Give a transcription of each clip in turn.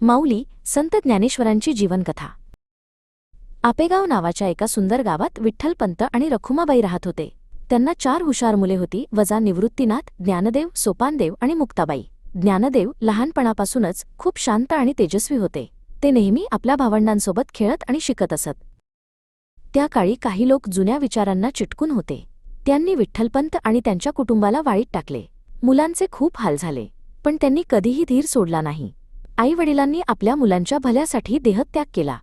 माऊली संत ज्ञानेश्वरांची जीवनकथा। आपेगाव नावाच्या एका सुंदर गावात विठ्ठलपंत आणि रखुमाबाई राहत होते। त्यांना 4 हुशार मुले होती, वजा निवृत्तीनाथ, ज्ञानदेव, सोपानदेव आणि मुक्ताबाई। ज्ञानदेव लहानपणापासूनच खूप शांत आणि तेजस्वी होते। ते नेहमी आपल्या भावंडांसोबत खेळत आणि शिकत असत। त्या काळी काही लोक जुन्या विचारांना चिटकून होते। त्यांनी विठ्ठलपंत आणि त्यांच्या कुटुंबाला वाळीत टाकले। मुलांचे खूप हाल झाले, पण त्यांनी कधीही धीर सोडला नाही। आई-वडिलांनी आपल्या मुलांच्या भल्यासाठी देहत्याग केला।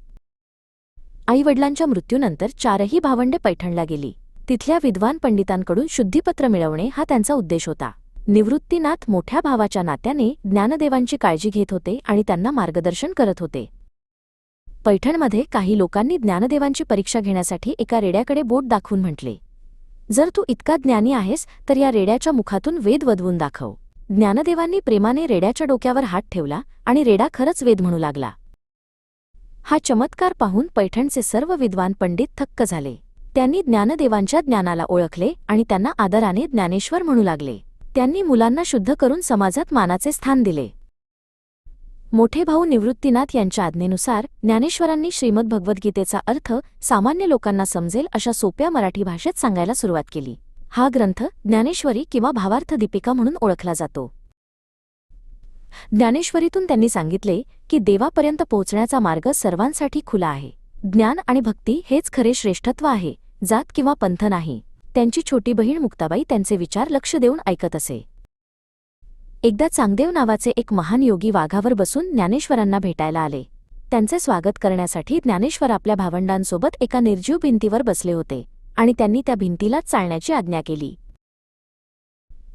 आई-वडिलांच्या मृत्यूनंतर 4ही भावंडे पैठणला गेली। तिथल्या विद्वान पंडितांकडून शुद्धीपत्र मिळवणे हा त्यांचा उद्देश होता। निवृत्तीनाथ मोठ्या भावाच्या नात्याने ज्ञानदेवांची काळजी घेत होते आणि त्यांना मार्गदर्शन करत होते। पैठणमध्ये काही लोकांनी ज्ञानदेवांची परीक्षा घेण्यासाठी एका रेड्याकडे बोट दाखवून म्हटले, जर तू इतका ज्ञानी आहेस तर या रेड्याच्या मुखातून वेद वदवून दाखव। ज्ञानदेवांनी प्रेमाने रेड्याच्या डोक्यावर हात ठेवला आणि रेडा खरंच वेद म्हणू लागला। हा चमत्कार पाहून पैठणचे सर्व विद्वान पंडित थक्क झाले। त्यांनी ज्ञानदेवांच्या ज्ञानाला ओळखले आणि त्यांना आदराने ज्ञानेश्वर म्हणू लागले। त्यांनी मुलांना शुद्ध करून समाजात मानाचे स्थान दिले। मोठे भाऊ निवृत्तीनाथ यांच्या आज्ञेनुसार ज्ञानेश्वरांनी श्रीमद्भगवद्गीतेचा अर्थ सामान्य लोकांना समजेल अशा सोप्या मराठी भाषेत सांगायला सुरुवात केली। हा ग्रंथ ज्ञानेश्वरी किंवा भावार्थ दीपिका म्हणून ओळखला जातो। ज्ञानेश्वरीतून त्यांनी सांगितले की देवापर्यंत पोहोचण्याचा मार्ग सर्वांसाठी खुला आहे। ज्ञान आणि भक्ती हेच खरे श्रेष्ठत्व आहे, जात किंवा पंथ नाही। त्यांची छोटी बहीण मुक्ताबाई त्यांचे विचार लक्ष देऊन ऐकत असे। एकदा चांगदेव नावाचे एक महान योगी वाघावर बसून ज्ञानेश्वरांना भेटायला आले। त्यांचे स्वागत करण्यासाठी ज्ञानेश्वर आपल्या भावंडांसोबत एका निर्जीव भिंतीवर बसले होते आणि त्यांनी त्या भिंतीलाच चालण्याची आज्ञा केली।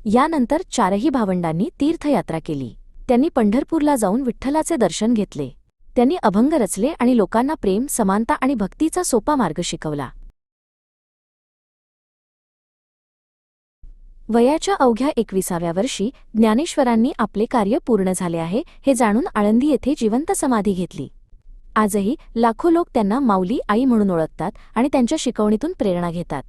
यानंतर 4ही भावंडांनी तीर्थयात्रा केली। त्यांनी पंढरपूरला जाऊन विठ्ठलाचे दर्शन घेतले। त्यांनी अभंग रचले आणि लोकांना प्रेम, समानता आणि भक्तीचा सोपा मार्ग शिकवला। वयाच्या अवघ्या 21व्या वर्षी ज्ञानेश्वरांनी आपले कार्य पूर्ण झाले आहे हे जाणून आळंदी येथे जिवंत समाधी घेतली। आजही लाखो लोक त्यांना माऊली आई म्हणून ओळखतात आणि त्यांच्या शिकवणीतून प्रेरणा घेतात।